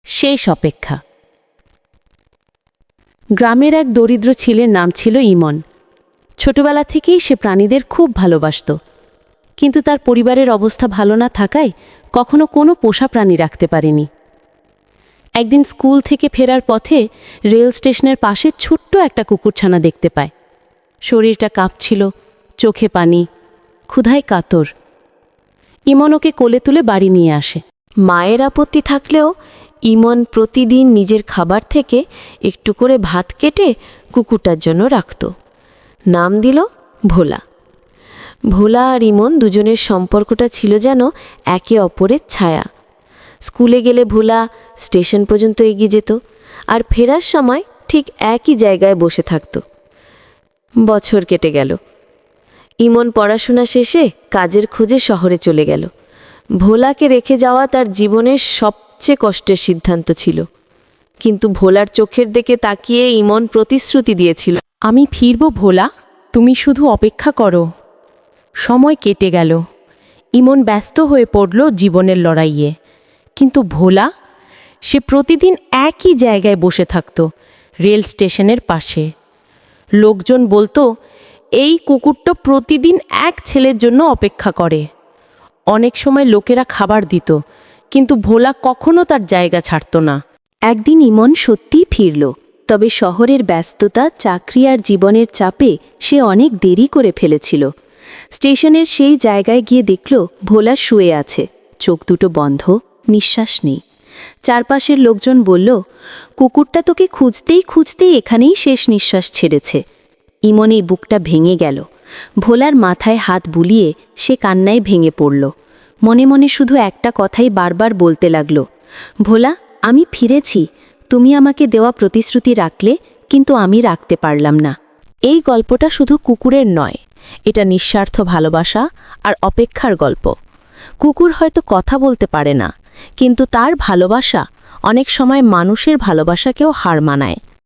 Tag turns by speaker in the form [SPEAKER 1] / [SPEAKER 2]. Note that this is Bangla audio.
[SPEAKER 1] শেষ অপেক্ষা। গ্রামের এক দরিদ্র ছেলের নাম ছিল ইমন। ছোটবেলা থেকেই সে প্রাণীদের খুব ভালোবাসত, কিন্তু তার পরিবারের অবস্থা ভালো না থাকায় কখনো কোনো পোষা প্রাণী রাখতে পারেনি। একদিন স্কুল থেকে ফেরার পথে রেল স্টেশনের পাশে ছোট্ট একটা কুকুরছানা দেখতে পায়। শরীরটা কাঁপছিল, চোখে পানি, ক্ষুধায় কাতর। ইমন ওকে কোলে তুলে বাড়ি নিয়ে আসে।
[SPEAKER 2] মায়ের আপত্তি থাকলেও ইমন প্রতিদিন নিজের খাবার থেকে একটু করে ভাত কেটে কুকুরটার জন্য রাখত। নাম দিল ভোলা। ভোলা আর ইমন দুজনের সম্পর্কটা ছিল যেন একে অপরের ছায়া। স্কুলে গেলে ভোলা স্টেশন পর্যন্ত এগিয়ে যেত, আর ফেরার সময় ঠিক একই জায়গায় বসে থাকত। বছর কেটে গেল। ইমন পড়াশোনা শেষে কাজের খোঁজে শহরে চলে গেল। ভোলাকে রেখে যাওয়া তার জীবনের সবচেয়ে কষ্টের সিদ্ধান্ত ছিল, কিন্তু ভোলার চোখের দিকে তাকিয়ে ইমন প্রতিশ্রুতি দিয়েছিল,
[SPEAKER 1] আমি ফিরব ভোলা, তুমি শুধু অপেক্ষা করো। সময় কেটে গেল। ইমন ব্যস্ত হয়ে পড়ল জীবনের লড়াইয়ে, কিন্তু ভোলা, সে প্রতিদিন একই জায়গায় বসে থাকত, রেল স্টেশনের পাশে। লোকজন বলতো, এই কুকুরটা প্রতিদিন এক ছেলের জন্য অপেক্ষা করে। অনেক সময় লোকেরা খাবার দিত, কিন্তু ভোলা কখনো তার জায়গা ছাড়ত না।
[SPEAKER 2] একদিন ইমন সত্যিই ফিরল, তবে শহরের ব্যস্ততা, চাকরি আর জীবনের চাপে সে অনেক দেরি করে ফেলেছিল। স্টেশনের সেই জায়গায় গিয়ে দেখল ভোলা শুয়ে আছে, চোখ দুটো বন্ধ, নিঃশ্বাস নেই। চারপাশের লোকজন বলল, কুকুরটা তোকে খুঁজতেই খুঁজতেই এখানেই শেষ নিঃশ্বাস ছেড়েছে। ইমন এই বুকটা ভেঙে গেল। ভোলার মাথায় হাত বুলিয়ে সে কান্নায় ভেঙে পড়ল। মনে মনে শুধু একটা কথাই বারবার বলতে লাগল, ভোলা, আমি ফিরেছি, তুমি আমাকে দেওয়া প্রতিশ্রুতি রাখলে, কিন্তু আমি রাখতে পারলাম না।
[SPEAKER 1] এই গল্পটা শুধু কুকুরের নয়, এটা নিঃস্বার্থ ভালোবাসা আর অপেক্ষার গল্প। কুকুর হয়তো কথা বলতে পারে না, কিন্তু তার ভালোবাসা অনেক সময় মানুষের ভালোবাসাকেও হার মানায়।